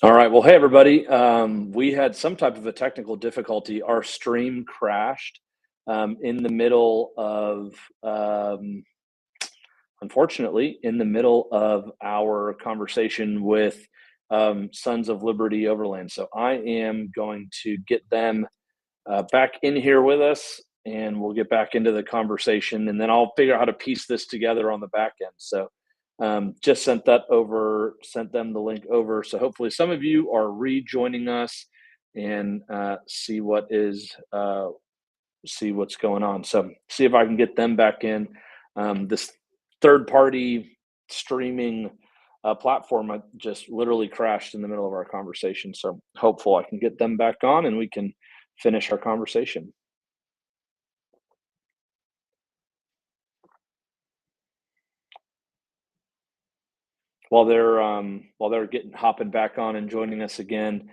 All right. Well, hey, everybody. We had some type of a technical difficulty. Our stream crashed in the middle of, unfortunately, in the middle of our conversation with Sons of Liberty Overland. So I am going to get them back in here with us, and we'll get back into the conversation, and then I'll figure out how to piece this together on the back end. So just sent that over, sent them the link over. So hopefully some of you are rejoining us and see what's going on. So see if I can get them back in. This third party streaming platform just literally crashed in the middle of our conversation. So hopeful I can get them back on and we can finish our conversation. While they're hopping back on and joining us again,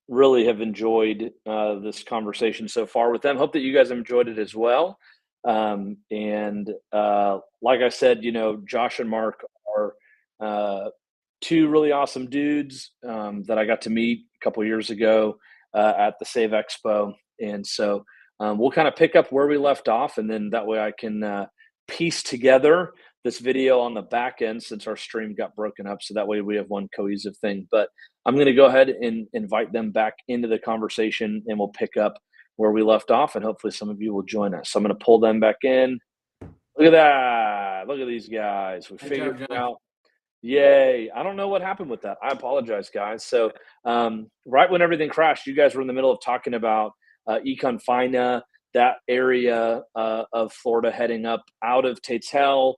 really have enjoyed this conversation so far with them. Hope that you guys have enjoyed it as well. And like I said, Josh and Mark are two really awesome dudes that I got to meet a couple years ago at the Save Expo. And so we'll kind of pick up where we left off, and then that way I can piece together this video on the back end since our stream got broken up. So that way we have one cohesive thing. But I'm going to go ahead and invite them back into the conversation, and we'll pick up where we left off, and hopefully some of you will join us. So I'm going to pull them back in. Look at that. Look at these guys. We figured it out. Yay. I don't know what happened with that. I apologize, guys. So right when everything crashed, you guys were in the middle of talking about Econ Fina, that area of Florida heading up out of Tatel,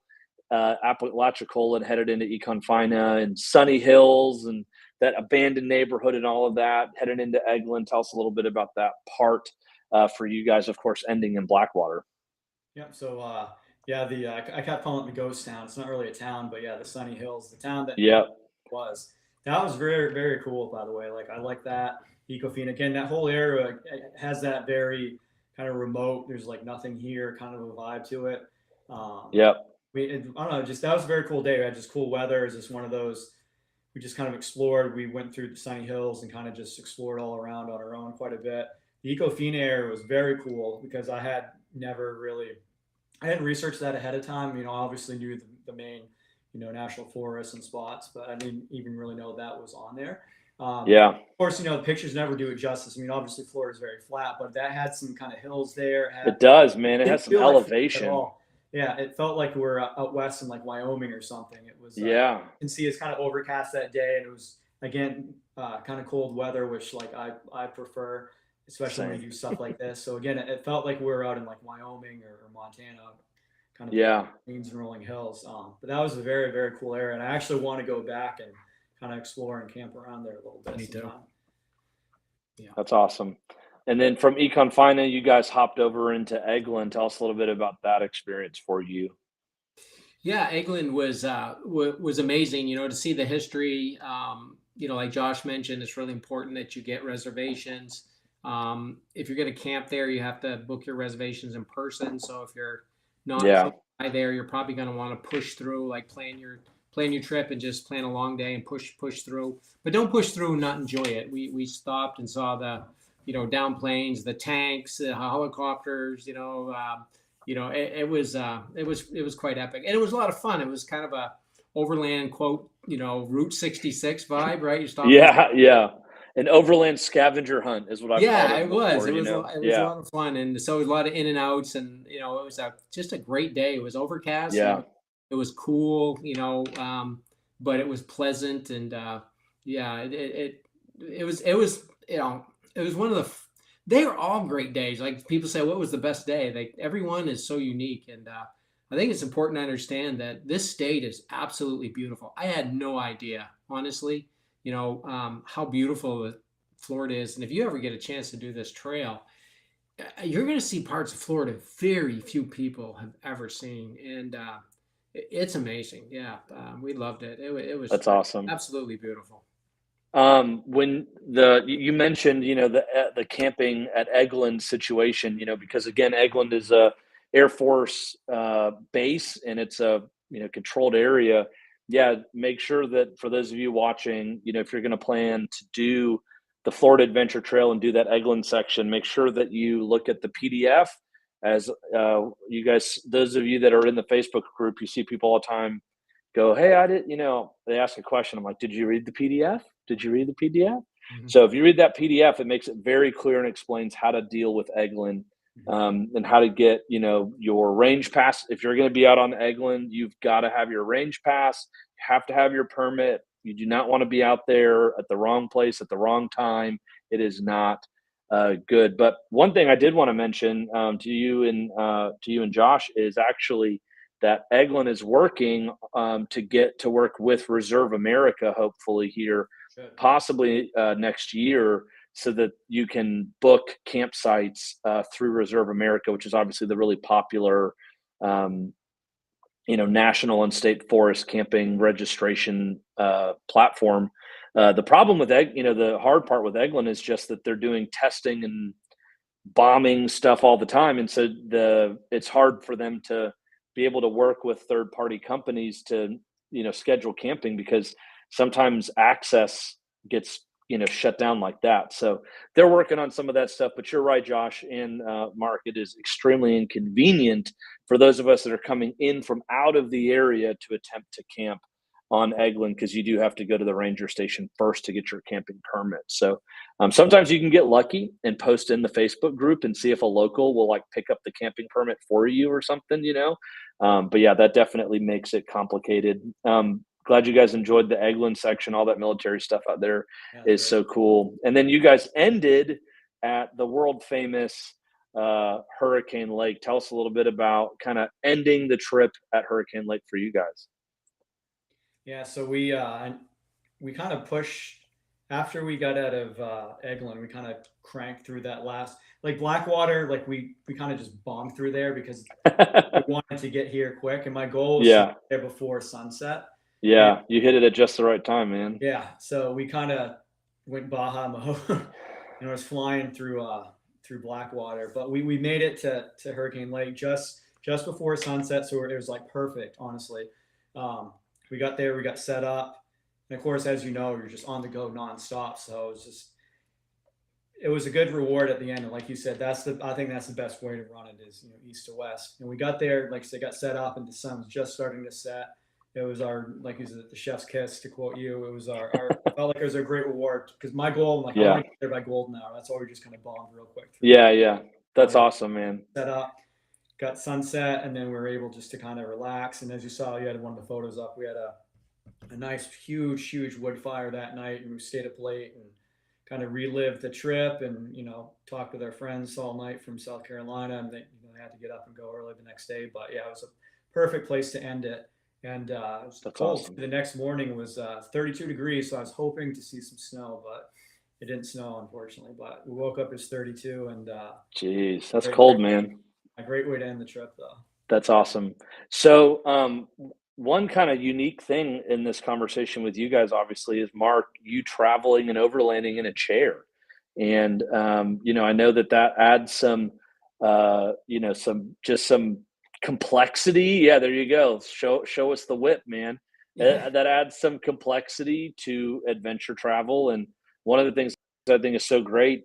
Apalachicola, and headed into Econ Fina and Sunny Hills and that abandoned neighborhood and all of that, headed into Eglin. Tell us a little bit about that part for you guys, of course, ending in Blackwater. Yep. So, I kept calling it the ghost town. It's not really a town, but yeah, the Sunny Hills, the town that was. That was very, very cool, by the way. Like, I like that. Ecofina. Again, that whole area has that very kind of remote, there's like nothing here kind of a vibe to it. Yep. I don't know, just that was a very cool day. We had just cool weather. It's just one of those, we just kind of explored. We went through the Sunny Hills and kind of just explored all around on our own quite a bit. The Ecofina area was very cool because I hadn't researched that ahead of time. I obviously knew the main, national forests and spots, but I didn't even really know that was on there. Yeah. Of course, the pictures never do it justice. Obviously Florida is very flat, but that had some kind of hills there. It does, man. It has some elevation. Yeah, it felt like we're out west in like Wyoming or something. It was, yeah. You can see it's kind of overcast that day, and it was again kind of cold weather, which like I prefer, especially when you do stuff like this. So again, it felt like we were out in like Wyoming or Montana, kind of plains and rolling hills. But that was a very, very cool area, and I actually want to go back and kind of explore and camp around there a little bit. Me too. Yeah, that's awesome. And then from Econ Fina, you guys hopped over into Eglin. Tell us a little bit about that experience for you. Yeah, Eglin was amazing. To see the history. Like Josh mentioned, it's really important that you get reservations. If you're going to camp there, you have to book your reservations in person. So if you're not there, you're probably going to want to push through, like plan your trip and just plan a long day and push through. But don't push through and not enjoy it. We stopped and saw the down planes, the tanks, the helicopters. It was quite epic, and it was a lot of fun. It was kind of a Overland quote, Route 66 vibe, right? You stop. Yeah. An Overland scavenger hunt is what I called it. It was. It was a lot of fun, and so it was a lot of in and outs, and it was just a great day. It was overcast. Yeah. It was cool, but it was pleasant, and it was one of the. They were all great days. Like people say, what was the best day? Like everyone is so unique, and I think it's important to understand that this state is absolutely beautiful. I had no idea, honestly, how beautiful Florida is, and if you ever get a chance to do this trail, you're going to see parts of Florida very few people have ever seen, and it's amazing. Yeah, we loved it. That's awesome. Absolutely beautiful. When you mentioned, the camping at Eglin situation, because again, Eglin is a Air Force base and it's a controlled area. yeah, make sure that for those of you watching, if you're going to plan to do the Florida Adventure Trail and do that Eglin section, make sure that you look at the PDF. As you guys, those of you that are in the Facebook group, you see people all the time go, "Hey, I did," they ask a question. I'm like, "Did you read the PDF? Did you read the PDF?" Mhm. So if you read that PDF, it makes it very clear and explains how to deal with Eglin, and how to get, your range pass. If you're going to be out on Eglin, you've got to have your range pass. You have to have your permit. You do not want to be out there at the wrong place at the wrong time. It is not good. But one thing I did want to mention to you and Josh is actually that Eglin is working to get to work with Reserve America, hopefully here, Good. possibly next year, so that you can book campsites through Reserve America, which is obviously the really popular, um, national and state forest camping registration platform. The problem with the hard part with Eglin is just that they're doing testing and bombing stuff all the time, and so it's hard for them to be able to work with third party companies to schedule camping, because sometimes access gets shut down like that. So they're working on some of that stuff. But you're right, Josh and Mark, it is extremely inconvenient for those of us that are coming in from out of the area to attempt to camp on Eglin, because you do have to go to the ranger station first to get your camping permit. So sometimes you can get lucky and post in the Facebook group and see if a local will like pick up the camping permit for you or something. But yeah, that definitely makes it complicated. Glad you guys enjoyed the Eglin section. All that military stuff out there Yeah, is great. so cool. And then you guys ended at the world famous Hurricane Lake. Tell us a little bit about kind of ending the trip at Hurricane Lake for you guys. Yeah, so we kind of pushed after we got out of Eglin. We kind of cranked through that last, like Blackwater. Like we kind of just bombed through there because we wanted to get here quick, and my goal was to Yeah. get there before sunset. And Yeah, you hit it at just the right time, man. yeah, so we kind of went Baja mode. Was flying through Blackwater, but we made it to Hurricane Lake just before sunset, so it was like perfect, honestly. Um, we got there, we got set up, and of course, as you know, you're just on the go nonstop. So it was a good reward at the end. And like you said, I think that's the best way to run it is east to west. And we got there, like I said, got set up, and the sun was just starting to set. It was like you said, the chef's kiss, to quote you. It was our felt like it was a great reward because my goal, like I Yeah. want to get there by golden hour. That's why we just kind of bombed real quick through. Yeah. That's awesome, man. Set up, got sunset, and then we were able just to kind of relax. And as you saw, you had one of the photos up. We had a nice, huge wood fire that night, and we stayed up late and kind of relived the trip, and talked with our friends all night from South Carolina, and they had to get up and go early the next day. But yeah, it was a perfect place to end it. And it was That's cold. awesome. The next morning was 32 degrees, so I was hoping to see some snow, but it didn't snow, unfortunately. But we woke up as 32, and Jeez, that's cold, man. a great way to end the trip, though. That's awesome. So, one kind of unique thing in this conversation with you guys, obviously, is Mark, you traveling and overlanding in a chair. And, I know that adds some complexity. Yeah, there you go. Show us the whip, man. Yeah. That adds some complexity to adventure travel. And one of the things I think is so great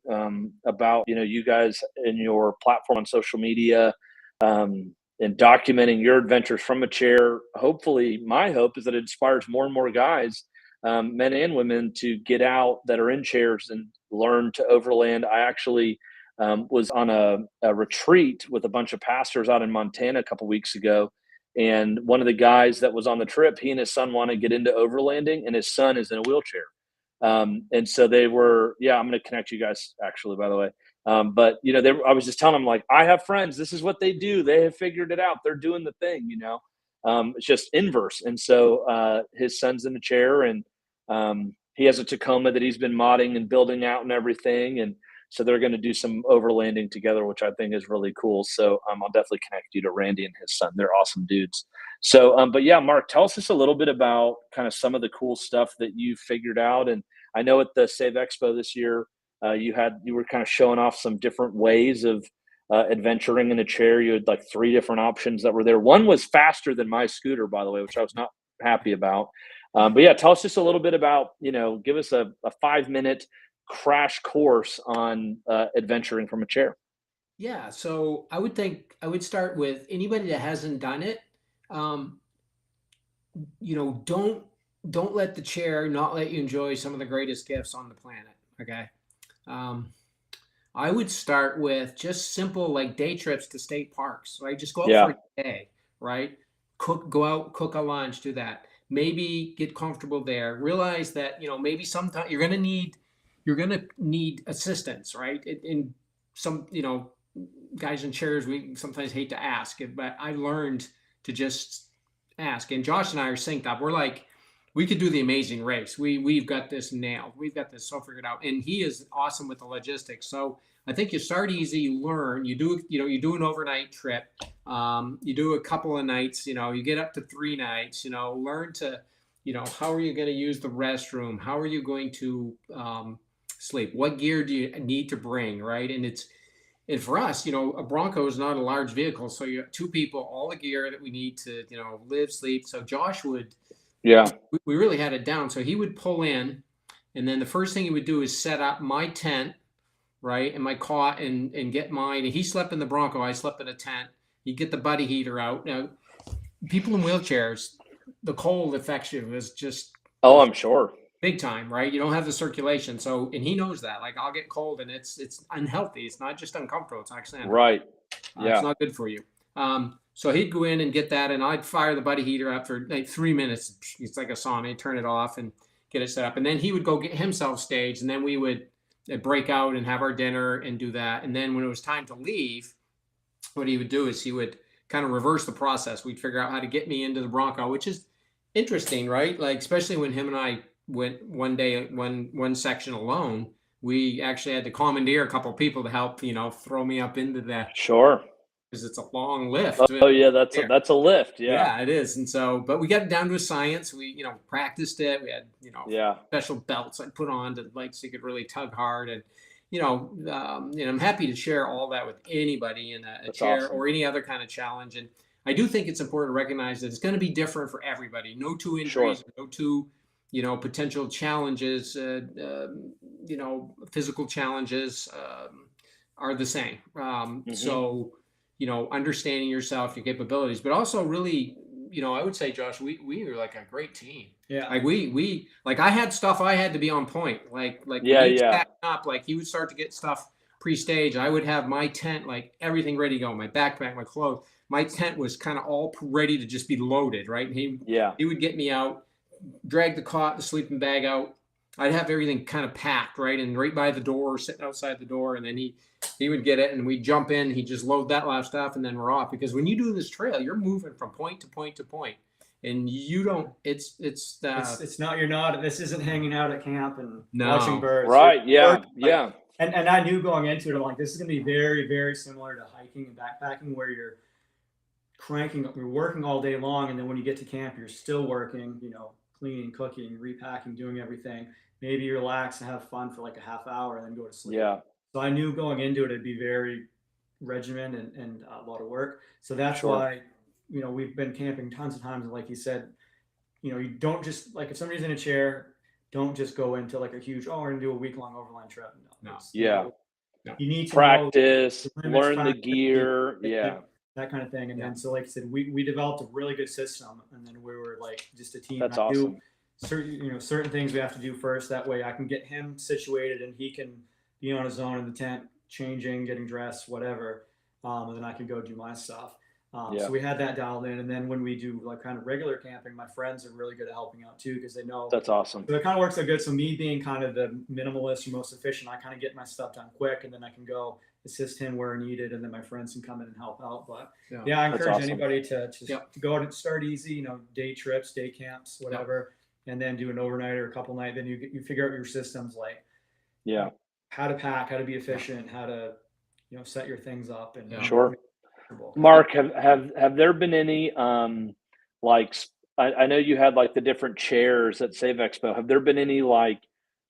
about, you guys and your platform on social media, and documenting your adventures from a chair. Hopefully, my hope is that it inspires more and more guys, men and women, to get out that are in chairs and learn to overland. I actually was on a retreat with a bunch of pastors out in Montana a couple weeks ago. And one of the guys that was on the trip, he and his son want to get into overlanding, and his son is in a wheelchair. And so they were, yeah, I'm going to connect you guys actually, by the way. But I was just telling them, like, I have friends. This is what they do. They have figured it out. They're doing the thing. It's just inverse. And so his son's in a chair, and he has a Tacoma that he's been modding and building out and everything. And so they're going to do some overlanding together, which I think is really cool. So I'll definitely connect you to Randy and his son. They're awesome dudes. So, but yeah, Mark, tell us just a little bit about kind of some of the cool stuff that you figured out. And I know at the Save Expo this year, you were kind of showing off some different ways of adventuring in a chair. You had like 3 different options that were there. One was faster than my scooter, by the way, which I was not happy about. But yeah, tell us just a little bit about, give us a 5-minute crash course on adventuring from a chair. Yeah, so I would start with anybody that hasn't done it. Um, don't let the chair not let you enjoy some of the greatest gifts on the planet. Okay. Um, I would start with just simple like day trips to state parks, right? Just go out for Yeah. a day, right? Go out, cook a lunch, do that. Maybe get comfortable there. Realize that, maybe sometimes you're gonna need assistance, right? In some, guys in chairs, we sometimes hate to ask, but I learned to just ask. And Josh and I are synced up. We're like, we could do the amazing race. We've got this nailed. We've got this so figured out. And he is awesome with the logistics. So I think you start easy, you learn, you do an overnight trip. You do a couple of nights, you get up to 3 nights, learn to, how are you going to use the restroom? How are you going to sleep? What gear do you need to bring? Right. And for us, a Bronco is not a large vehicle. So you have 2 people, all the gear that we need to, live, sleep. So Josh Yeah. we really had it down. So he would pull in, and then the first thing he would do is set up my tent, right, and my cot, and get mine. And he slept in the Bronco. I slept in a tent. He'd get the buddy heater out. Now, people in wheelchairs, the cold affects you is just Oh, I'm sure. big time, right? You don't have the circulation. So, and he knows that. Like, I'll get cold, and it's unhealthy. It's not just uncomfortable. It's actually unhealthy. Right. It's not good for you. So he'd go in and get that, and I'd fire the buddy heater up for like 3 minutes. It's like a sauna. He'd turn it off and get it set up, and then he would go get himself staged, and then we would break out and have our dinner and do that. And then when it was time to leave, what he would do is he would kind of reverse the process. We'd figure out how to get me into the Bronco, which is interesting, right? Like, especially when him and I went one day, one section alone, we actually had to commandeer a couple of people to help, throw me up into that. Sure. Because it's a long lift. Oh yeah, that's a lift. Yeah. Yeah, it is. And so, but we got it down to a science. We, practiced it. We had, Yeah. special belts I put on to so you could really tug hard. And, I'm happy to share all that with anybody in a chair awesome. or any other kind of challenge. And I do think it's important to recognize that it's going to be different for everybody. No 2 injuries, Sure. no 2, potential challenges, physical challenges are the same. So, understanding yourself, your capabilities, but also really, I would say, Josh, we were like a great team. Yeah. Like we like I had stuff I had to be on point. Like Yeah, when he yeah. stacked up, like he would start to get stuff pre-stage. I would have my tent, like everything ready to go, my backpack, my clothes. My tent was kind of all ready to just be loaded, right? And Yeah. he would get me out, drag the cot, the sleeping bag out. I'd have everything kind of packed, right? And right by the door, sitting outside the door. And then he would get it and we'd jump in. He'd just load that last stuff and then we're off. Because when you do this trail, you're moving from point to point to point. And you don't, it's not, this isn't hanging out at camp and No. watching birds. Right. Yeah. Like, Yeah. And I knew going into it, I'm like, this is going to be very, very similar to hiking and backpacking, where you're working all day long. And then when you get to camp, you're still working, cleaning, cooking, repacking, doing everything. Maybe you relax and have fun for like a half hour and then go to sleep. Yeah. So I knew going into it, it'd be very regimented and a lot of work. So that's Sure. why, we've been camping tons of times. And like you said, you don't just, like, if somebody's in a chair, don't just go into like a huge, we're going to do a week-long overland trip. No. Yeah. You need to Practice, know the limits, learn the practice, gear. Yeah. that kind of thing. And Yeah. then, so like I said, we developed a really good system, and then we were like just a team. That's I awesome. do certain things we have to do first. That way I can get him situated and he can be on his own in the tent, changing, getting dressed, whatever. And then I can go do my stuff. Yeah. So we had that dialed in. And then when we do like kind of regular camping, my friends are really good at helping out too, because they know. That's awesome. So it kind of works so good. So me being kind of the minimalist or most efficient, I kind of get my stuff done quick, and then I can go assist him where needed, and then my friends can come in and help out. But yeah, I That's encourage awesome. anybody to go out and start easy, day trips, day camps, whatever, and then do an overnight or a couple night. Then you figure out your systems, like how to pack, how to be efficient, how to set your things up, and Sure. Mark, have there been any like I know you had like the different chairs at Save Expo. Have there been any like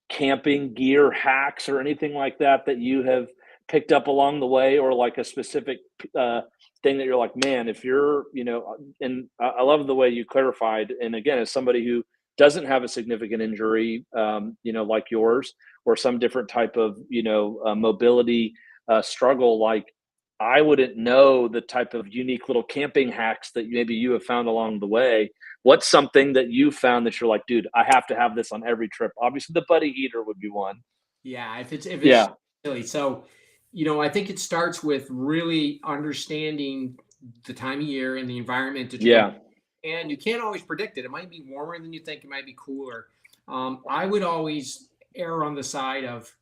camping gear hacks or anything like that that you have picked up along the way, or like a specific thing that you're like, man, if you're, and I love the way you clarified. And again, as somebody who doesn't have a significant injury, like yours, or some different type of, mobility struggle, like I wouldn't know the type of unique little camping hacks that maybe you have found along the way. What's something that you found that you're like, dude, I have to have this on every trip? Obviously, the buddy eater would be one. Yeah, if it's Yeah, silly. So, I think it starts with really understanding the time of year and the environment that you're going. yeah, And you can't always predict it. It might be warmer than you think. It might be cooler. I would always err on the side of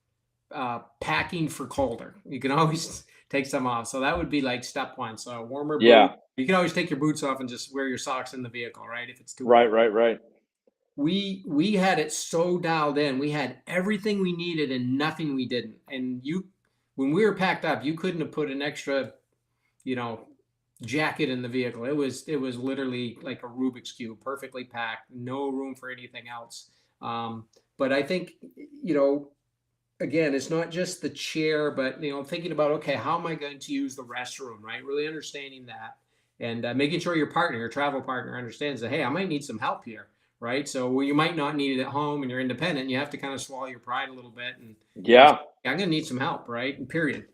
packing for colder. You can always take some off. So that would be like step one. So warmer boots. yeah. You can always take your boots off and just wear your socks in the vehicle, right? If it's too Right, warm. right, right. We had it so dialed in. We had everything we needed and nothing we didn't. And when we were packed up, you couldn't have put an extra, jacket in the vehicle. It was literally like a Rubik's cube, perfectly packed, no room for anything else. But I think, again, it's not just the chair, but thinking about, okay, how am I going to use the restroom, right? Really understanding that, and making sure your travel partner, understands that, hey, I might need some help here, right? So you might not need it at home, and you're independent. You have to kind of swallow your pride a little bit, and Yeah, I'm going to need some help, right? And period.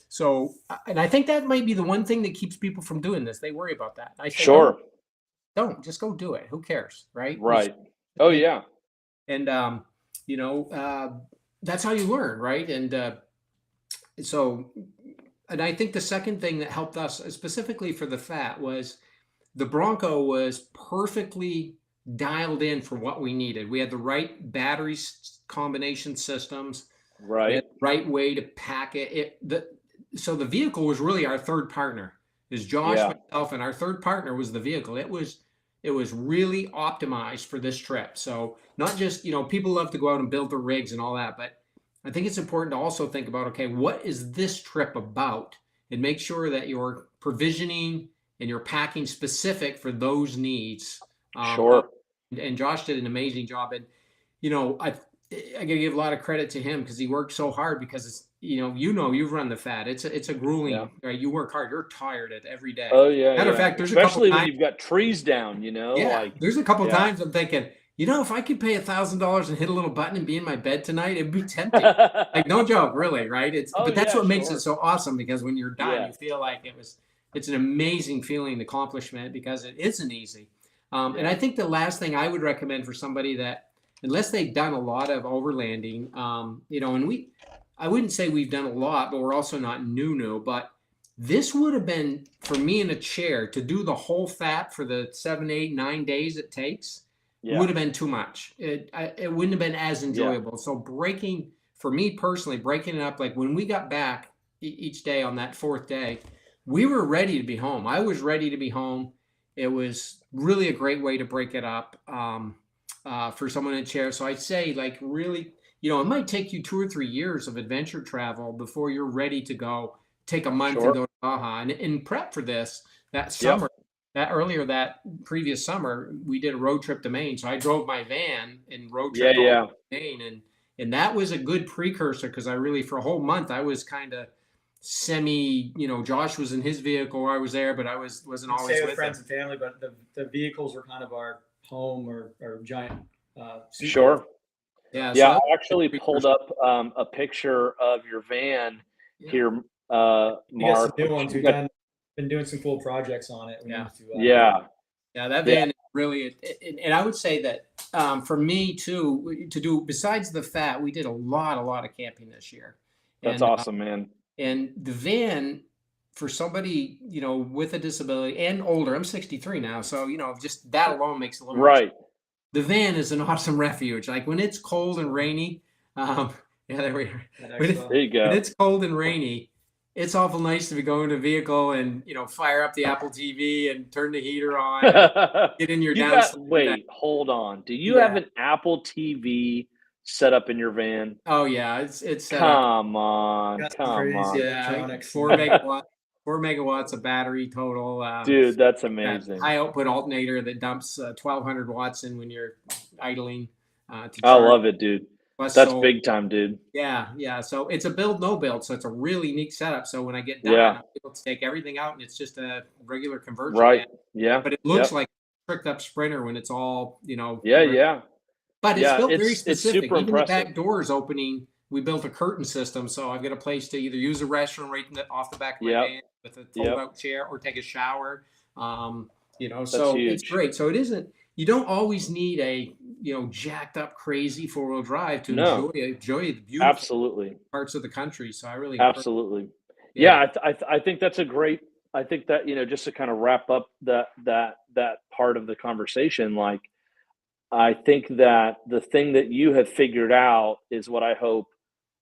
So, and I think that might be the one thing that keeps people from doing this. They worry about that. I say, sure. don't just go do it. Who cares, right? Right. Oh, yeah. And that's how you learn, right? And and I think the second thing that helped us specifically for the fat was the Bronco was perfectly dialed in for what we needed. We had the right battery combination systems, we had Right. the right way to pack it. So the vehicle was really our third partner. Is Josh, Yeah. myself, and our third partner was the vehicle. It was really optimized for this trip. So not just, people love to go out and build their rigs and all that, but I think it's important to also think about, okay, what is this trip about? And make sure that you're provisioning and you're packing specific for those needs. Sure. And Josh did an amazing job. And, I got to give a lot of credit to him because he worked so hard, because it's, you've run the fat. It's a grueling, Yeah. right? You work hard. You're tired at every day. Oh, yeah. Matter of Yeah. fact, there's a couple Especially when times, you've got trees down, yeah, there's a couple yeah. times I'm thinking, if I could pay $1,000 and hit a little button and be in my bed tonight, it'd be tempting. Like, no joke, really, right? Oh, But that's yeah, what makes sure. it so awesome, because when you're done, Yeah. you feel like it's an amazing feeling, accomplishment, because it isn't easy. And I think the last thing I would recommend for somebody that, unless they've done a lot of overlanding, and I wouldn't say we've done a lot, but we're also not new, but this would have been, for me in a chair, to do the whole fat for the 7, 8, 9 days it takes, Yeah. would have been too much. It wouldn't have been as enjoyable. So for me personally, breaking it up, like when we got back each day on that fourth day, we were ready to be home. I was ready to be home. It was really a great way to break it up for someone in a chair. So I'd say, like, really, it might take you 2 or 3 years of adventure travel before you're ready to go take a month Sure. and go to Baja. And prep for this that summer. That previous summer, we did a road trip to Maine. So I drove my van and road trip Yeah. to Maine, and that was a good precursor, because I really, for a whole month, I was kind of semi, Josh was in his vehicle where I was there, but I wasn't always Stay with with friends him. and family, but the vehicles were kind of our home or giant suitcase. Sure. Yeah. Yeah. So I actually pulled up a picture of your van here, We got some Mark. new ones. We've been doing some cool projects on it. We Yeah. need to, Yeah. Yeah, that van is really, and I would say that for me too, to do, besides the fat, we did a lot of camping this year. That's And awesome, man. and the van, for somebody, with a disability and older, I'm 63 now, so just that alone makes it a little more. Right. The van is an awesome refuge. Like when it's cold and rainy, there we are. that When expo. There you go. when it's cold and rainy, it's awful nice to be going to a vehicle and fire up the Apple TV and turn the heater on, and get in your Wait, hold on. Do you have an Apple TV set up in your van? Oh yeah, it's set up. Come on. Got some Come crazy on. Yeah, electronics. 4 megawatts of battery total. Dude, that's That amazing. high output alternator that dumps 1,200 watts in when you're idling. To I charge. love it, dude. Plus, That's so big time, dude. yeah. So it's a build no build. So it's a really unique setup. So when I get done, Yeah. I'm able to take everything out and it's just a regular conversion Right. van. Yeah. But it looks Yep. like a tricked up Sprinter when it's all, Yeah. Yeah. but it's Yeah. built very It's specific. super Even the impressive. back doors opening, we built a curtain system. So I've got a place to either use a restroom right off the back of my Yep. van with a fold Yep. out chair or take a shower. That's So it's huge. great. So it isn't, you don't always need a, jacked up crazy 4-wheel drive to No, enjoy the beautiful absolutely. parts of the country. So I really encourage, Absolutely. yeah. Yeah, I think that's a great. I think that just to kind of wrap up that part of the conversation, like I think that the thing that you have figured out is what I hope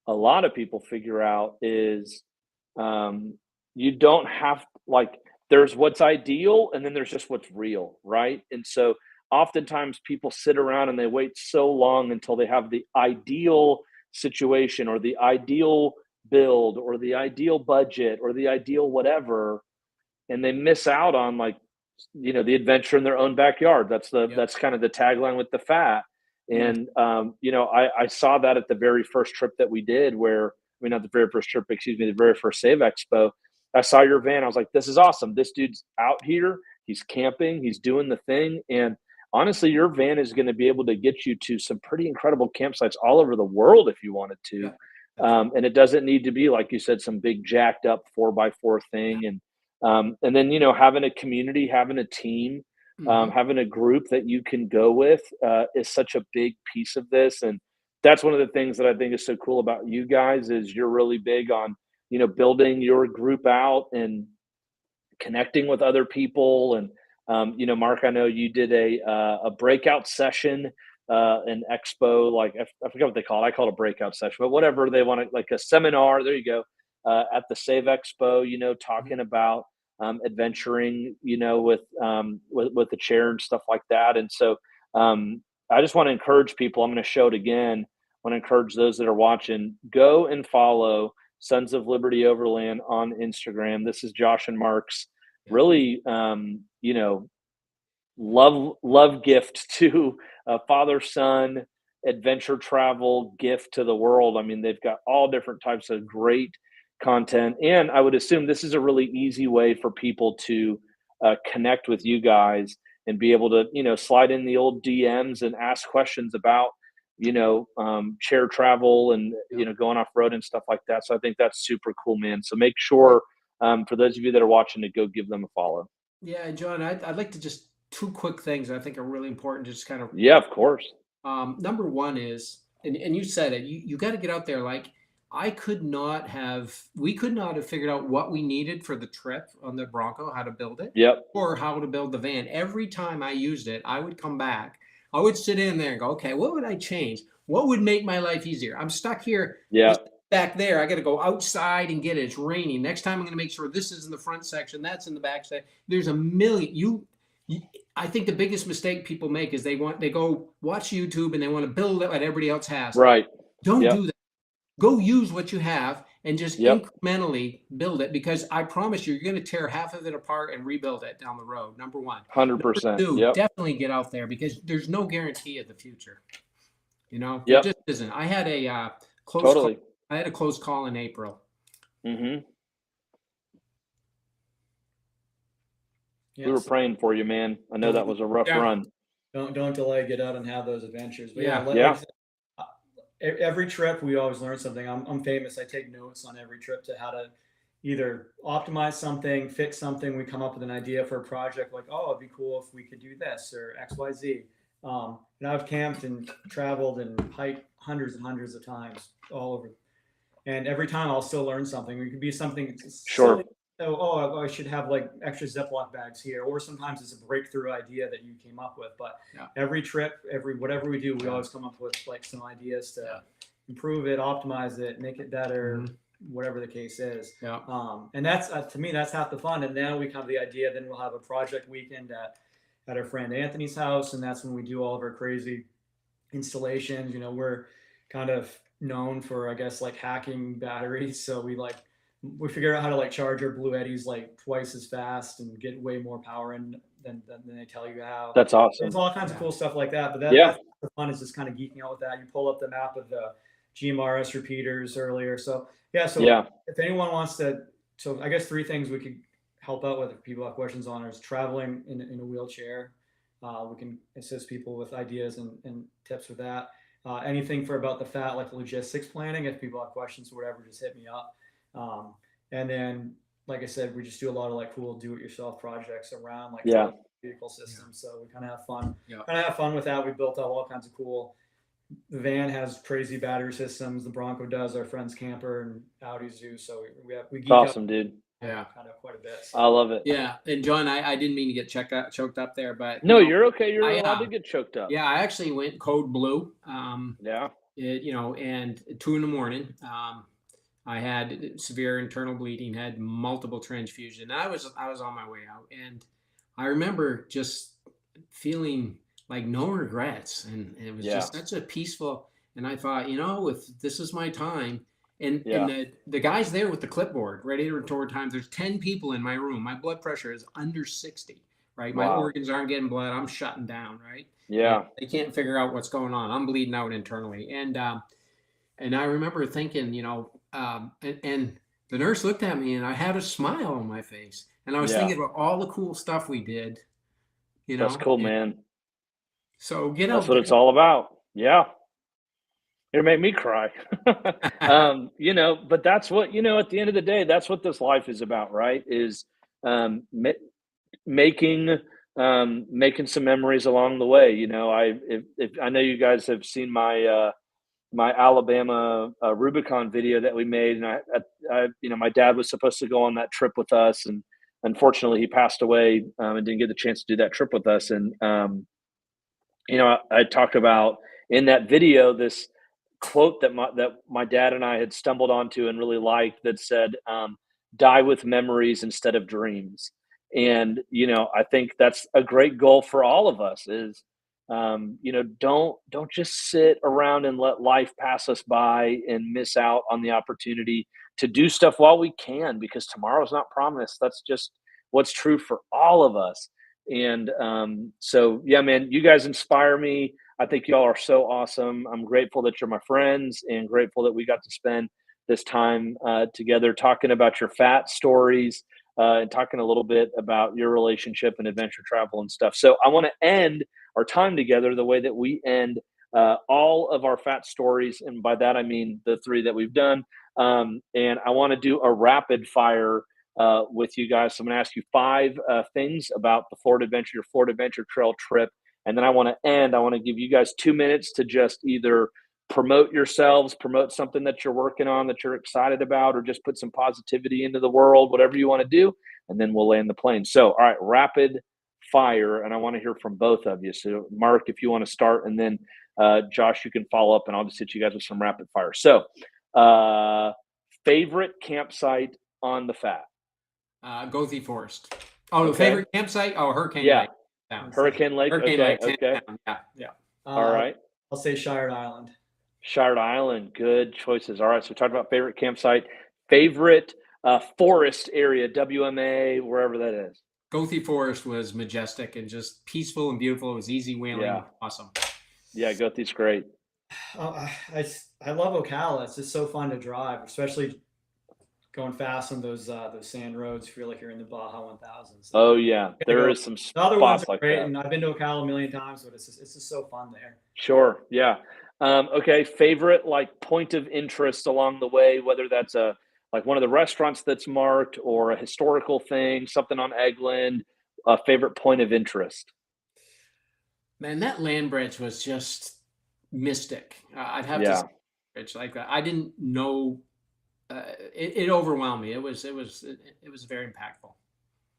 a lot of people figure out is um, you don't have like there's what's ideal and then there's just what's real, right? And so oftentimes people sit around and they wait so long until they have the ideal situation or the ideal build or the ideal budget or the ideal whatever, and they miss out on like the adventure in their own backyard. Yep. That's kind of the tagline with the fat. Yes. And I saw that at the very first trip that we did, where I mean not the very first trip, excuse me, the very first Save Expo. I saw your van. I was like, this is awesome. This dude's out here. He's camping. He's doing the thing. And honestly, your van is going to be able to get you to some pretty incredible campsites all over the world if you wanted to. Yeah. That's right. And it doesn't need to be, like you said, some big jacked up 4x4 thing. And then, having a community, having a team, Mhm. having a group that you can go with is such a big piece of this. And that's one of the things that I think is so cool about you guys is you're really big on, building your group out and connecting with other people. And, Mark, I know you did a breakout session, an expo, like I forget what they call it. I call it a breakout session, but whatever they want to, like a seminar. There you go. At the Save Expo, Mhm. talking about adventuring, with the chair and stuff like that. And so I just want to encourage people. I'm going to show it again. I want to encourage those that are watching, go and follow Sons of Liberty Overland on Instagram. This is Josh and Mark's Yeah. really, love gift to a father son adventure travel gift to the world. I mean, they've got all different types of great content, and I would assume this is a really easy way for people to connect with you guys and be able to slide in the old DMs and ask questions about chair travel and Yep. going off road and stuff like that. So I think that's super cool, man. So make sure for those of you that are watching to go give them a follow. Yeah, John, I'd like to just two quick things I think are really important to just kind of Yeah, of course. number one is, and you said it, you got to get out there. Like we could not have figured out what we needed for the trip on the Bronco, how to build it, Yep. or how to build the van. Every time I used it, I would come back. I would sit in there and go, okay, what would I change? What would make my life easier? I'm stuck here. Yeah. This back there. I got to go outside and get it. It's raining. Next time I'm going to make sure this is in the front section, that's in the back section. There's a million. I think the biggest mistake people make is they go watch YouTube and they want to build it like everybody else has. Right. Don't Yep. do that. Go use what you have and just Yep. incrementally build it, because I promise you're going to tear half of it apart and rebuild it down the road. Number one. Number 100%. two, Yep. definitely get out there, because there's no guarantee of the future. There Yep. just isn't. I had a Totally. close call in April. Mm-hmm. Yeah, We were so praying for you, man. I know that was a rough Yeah. run. don't delay, get out and have those adventures. But yeah, Yeah. like Yeah. I said, every trip we always learn something. I'm famous. I take notes on every trip to how to either optimize something, fix something. We come up with an idea for a project, like, oh, it'd be cool if we could do this or X, Y, Z. And I've camped and traveled and hiked hundreds and hundreds of times all over. And every time I'll still learn something. It could be something Sure. silly. Oh, I should have like extra Ziploc bags here. Or sometimes it's a breakthrough idea that you came up with. But Yeah. every trip, whatever we do, we always come up with like some ideas to improve it, optimize it, make it better, Mhm. whatever the case is. Yeah. And that's to me, that's half the fun. And then we come to the idea. Then we'll have a project weekend at our friend Anthony's house, and that's when we do all of our crazy installations. We're kind of known for, I guess, like hacking batteries. So we figure out how to like charge our Blue Eddies like twice as fast and get way more power in than they tell you how. That's There's awesome. all kinds of cool stuff like that. But Yeah. that's the fun is just kind of geeking out with that. You pull up the map of the GMRS repeaters earlier. So yeah, so Yeah. if anyone wants to, so I guess 3 things we could help out with if people have questions on is traveling in a wheelchair. We can assist people with ideas and tips with that. Anything for about the fat, like logistics planning. If people have questions or whatever, just hit me up. And then, like I said, we just do a lot of like cool do-it-yourself projects around like Yeah. vehicle systems. So we kind of have fun. Yeah. Kind of have fun with that. We built out all kinds of cool. The van has crazy battery systems. The Bronco does. Our friend's camper and Audi Zoo. So we geek Awesome, out dude. Yeah. kind of quite a bit. I love it. Yeah. And John, I didn't mean to get choked up there, but No, you know, you're okay. You're I, allowed to get choked up. yeah, I actually went code blue. Yeah. You know, and 2 a.m. I had severe internal bleeding, had multiple transfusion. I was on my way out, and I remember just feeling like no regrets, and it was just such a peaceful. And I thought, you know, if this is my time, and the guys there with the clipboard ready to record time. There's 10 people in my room. My blood pressure is under 60. Right, my organs aren't getting blood. I'm shutting down. Right. Yeah. And they can't figure out what's going on. I'm bleeding out internally, and I remember thinking, you know, and the nurse looked at me, and I had a smile on my face, and I was thinking about all the cool stuff we did. You know, that's cool, man. So get out. That's what it's all about. Yeah. It made me cry. You know, but that's what, you know, at the end of the day, that's what this life is about, right? Is making some memories along the way. You know, if I know you guys have seen my my Alabama Rubicon video that we made, and I you know, my dad was supposed to go on that trip with us, and unfortunately he passed away and didn't get the chance to do that trip with us. And you know, I talked about in that video this quote that my dad and I had stumbled onto and really liked that said, "Die with memories instead of dreams." And you know, I think that's a great goal for all of us. Is you know, don't just sit around and let life pass us by and miss out on the opportunity to do stuff while we can, because tomorrow's not promised. That's just what's true for all of us. And so yeah, man, you guys inspire me. I think y'all are so awesome. I'm grateful that you're my friends, and grateful that we got to spend this time together talking about your fat stories and talking a little bit about your relationship and adventure travel and stuff. So I want to end our time together the way that we end all of our fat stories. And by that, I mean the 3 that we've done. And I want to do a rapid fire with you guys. So I'm going to ask you 5 things about the Florida Adventure, your Florida Adventure Trail trip. And then I want to give you guys 2 minutes to just either promote yourselves, promote something that you're working on that you're excited about, or just put some positivity into the world, whatever you want to do. And then we'll land the plane. So, all right, rapid fire. And I want to hear from both of you. So Mark, if you want to start, and then Josh, you can follow up, and I'll just hit you guys with some rapid fire. So favorite campsite on the Fat? Goethe Forest. Oh, Okay. favorite campsite? Oh, Hurricane Yeah. Lake. Down. Hurricane Lake. Hurricane Okay. Lake. Okay. Yeah. Yeah. All right. I'll say Shired Island. Shired Island. Good choices. All right. So we talked about favorite campsite, favorite forest area, WMA, wherever that is. Goethe Forest was majestic and just peaceful and beautiful. It was easy wheeling. Yeah. Awesome. Yeah, Goethe's great. I love Ocala. It's just so fun to drive, especially going fast on those sand roads. Feel like you're in the Baja 1000. So Oh yeah, there is some the other ones spots are like great, that. and I've been to Ocala a million times, but it's just so fun there. Sure. Yeah. Okay. Favorite like point of interest along the way, whether that's like one of the restaurants that's marked, or a historical thing, something on Eggland. A favorite point of interest. Man, that land bridge was just mystic. I'd have to Yeah. say bridge like that. I didn't know. It overwhelmed me. It was very impactful.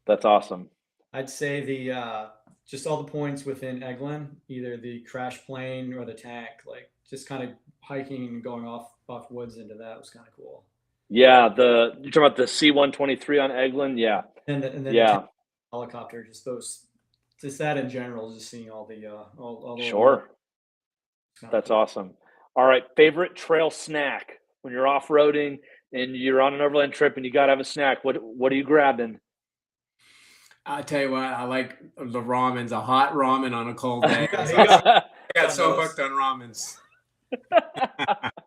That's awesome. I'd say the just all the points within Eglin, either the crash plane or the tank, like just kind of hiking and going off woods into that was kind of cool. Yeah. You're talking about the C-123 on Eggland. Yeah. And then Yeah. the helicopter, just that in general, just seeing all the all the Sure. kind of That's cool. awesome. All right. Favorite trail snack when you're off-roading and you're on an overland trip and you got to have a snack. What are you grabbing? I tell you what, I like the ramens, a hot ramen on a cold day. You I got on so those. hooked on ramens.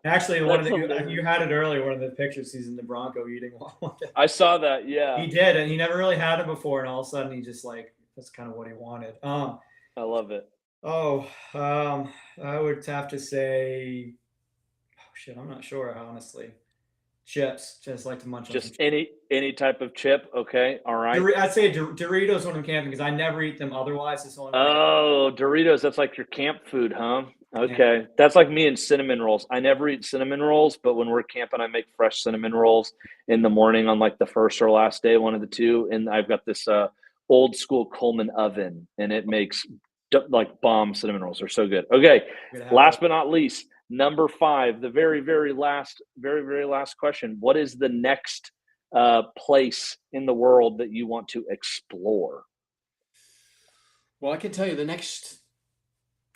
Actually, That's you had it earlier. One of the pictures, he's in the Bronco eating one. I saw that. Yeah, He did, and he never really had it before, and all of a sudden he just like that's kind of what he wanted. I love it. Oh, I would have to say, oh shit, I'm not sure honestly. Chips, just like to munch on some Just chips. any type of chip. Okay, all right. I'd say Doritos when I'm camping because I never eat them otherwise. It's the only way. Oh, Doritos. That's like your camp food, huh? Yeah. Okay. That's like me and cinnamon rolls. I never eat cinnamon rolls, but when we're camping, I make fresh cinnamon rolls in the morning on like the first or last day, one of the two. And I've got this old school Coleman oven, and it makes like bomb cinnamon rolls. They're so good. Okay. We're gonna have Last that. but not least, number 5, the very last question. What is the next place in the world that you want to explore? Well, I can tell you the next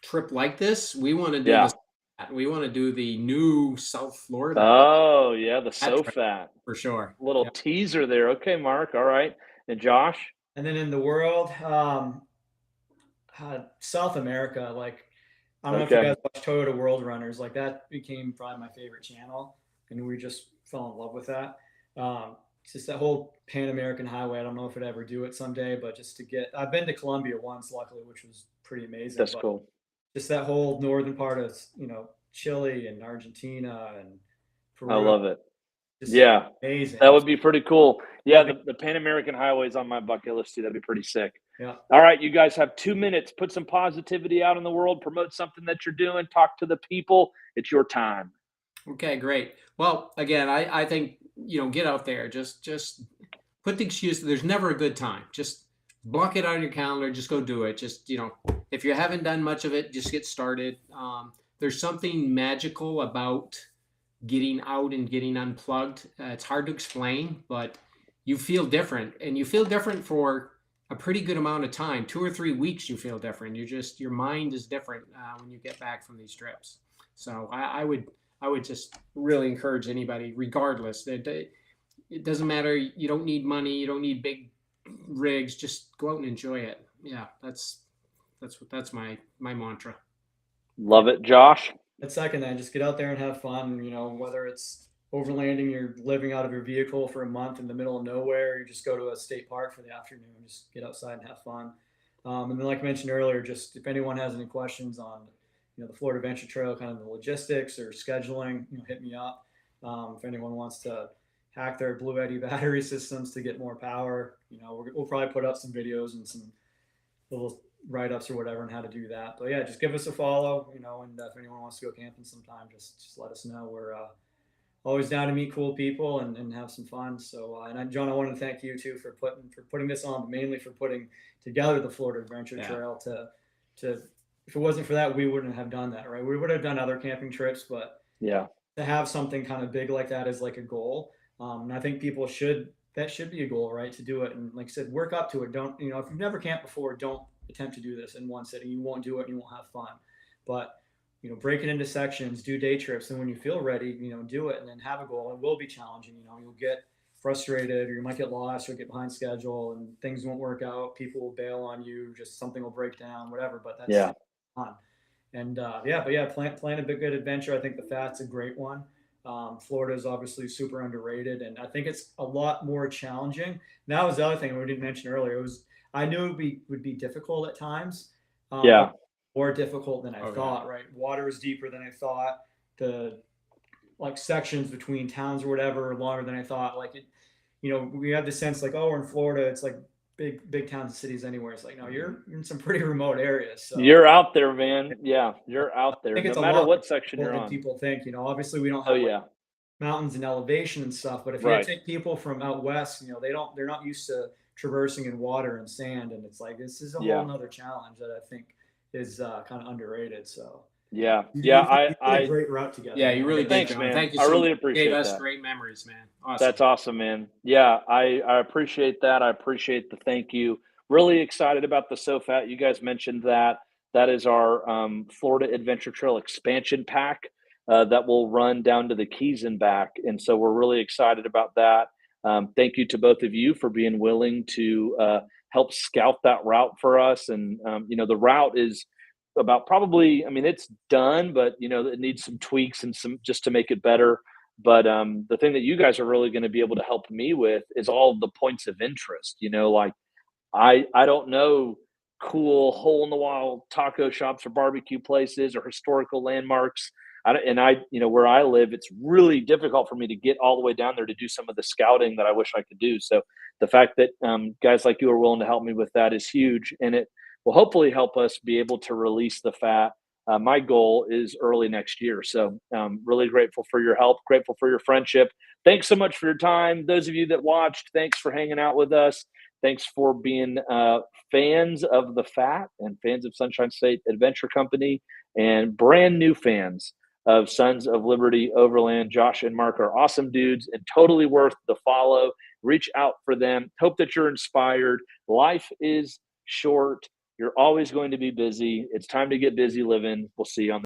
trip like this, we want to do Yeah. this. We want to do the new South Florida Oh, yeah, the trip SoFat. for sure. Little Yep. teaser there. Okay, Mark. All right. And Josh? And then in the world, South America, like I don't know if you Okay. guys watch Toyota World Runners, like that became probably my favorite channel, and we just fell in love with that. It's just that whole Pan American Highway. I don't know if I'd ever do it someday, but just to get, I've been to Colombia once, luckily, which was pretty amazing. That's but cool. just that whole northern part of Chile and Argentina and I Peru, love it. just Yeah, amazing. that would be pretty cool. Yeah, Yeah. the Pan American Highway is on my bucket list too. That'd be pretty sick. Yeah. All right, you guys have 2 minutes. Put some positivity out in the world. Promote something that you're doing. Talk to the people. It's your time. Okay, great. Well, again, I think, get out there. Just put the excuse. There's never a good time. Just block it out on your calendar. Just go do it. Just, if you haven't done much of it, just get started. There's something magical about getting out and getting unplugged. It's hard to explain, but you feel different, and you feel different for a pretty good amount of time. 2 or 3 weeks, you feel different. Your mind is different when you get back from these trips. So I would just really encourage anybody, regardless, that it doesn't matter. You don't need money. You don't need big rigs. Just go out and enjoy it. Yeah, that's my mantra. Love it, Josh. I'd second that. Just get out there and have fun. Whether it's overlanding, you're living out of your vehicle for a month in the middle of nowhere, you just go to a state park for the afternoon, just get outside and have fun. And then, like I mentioned earlier, just if anyone has any questions on, the Florida Adventure Trail, kind of the logistics or scheduling, hit me up. If anyone wants to hack their Blue Eddy battery systems to get more power, we'll probably put up some videos and some little write-ups or whatever on how to do that. But yeah, just give us a follow, and if anyone wants to go camping sometime, just let us know. We're always down to meet cool people and have some fun. So, and John, I wanted to thank you too for putting this on, but mainly for putting together the Florida Adventure Trail. To if it wasn't for that, we wouldn't have done that, right? We would have done other camping trips, but Yeah, to have something kind of big like that is like a goal. And I think people that should be a goal, right? To do it. And like I said, work up to it. Don't, if you've never camped before, don't attempt to do this in one sitting. You won't do it and you won't have fun. But, break it into sections, do day trips. And when you feel ready, do it and then have a goal. It will be challenging. You'll get frustrated or you might get lost or get behind schedule and things won't work out. People will bail on you. Just something will break down, whatever. But that's fun. And plan a big good adventure. I think the FAT's a great one. Florida is obviously super underrated, and I think it's a lot more challenging. And that was the other thing we didn't mention earlier. I knew it would be difficult at times. Yeah. More difficult than I thought. Yeah. Right, water is deeper than I thought. The sections between towns or whatever are longer than I thought. We have the sense we're in Florida. It's like big towns and cities anywhere. It's like, no, you're in some pretty remote areas. So you're out there, man. Yeah, you're out there. No matter what section you're on. People think, obviously we don't have mountains and elevation and stuff, but if you take people from out west, they're not used to traversing in water and sand, and it's like this is a whole nother challenge that I think is kind of underrated. So I a great route together. Yeah, you really thanks, did, man. Thank you. I really appreciate gave us that. Great memories, man. Awesome. That's awesome, man. Yeah, I appreciate that. I appreciate the thank you. Really excited about the SoFat. You guys mentioned that. That is our Florida Adventure Trail expansion pack that will run down to the Keys and back. And so we're really excited about that. Thank you to both of you for being willing to help scout that route for us. And, the route is about probably, I mean, it's done, but it needs some tweaks and some just to make it better. But the thing that you guys are really going to be able to help me with is all of the points of interest. Like I don't know cool hole in the wall taco shops or barbecue places or historical landmarks. Where I live, it's really difficult for me to get all the way down there to do some of the scouting that I wish I could do. So the fact that guys like you are willing to help me with that is huge, and it will hopefully help us be able to release the fat. My goal is early next year. So really grateful for your help, grateful for your friendship. Thanks so much for your time. Those of you that watched, thanks for hanging out with us. Thanks for being fans of the fat and fans of Sunshine State Adventure Company and brand new fans of Sons of Liberty Overland. Josh and Mark are awesome dudes and totally worth the follow. Reach out for them. Hope that you're inspired. Life is short. You're always going to be busy. It's time to get busy living. We'll see you on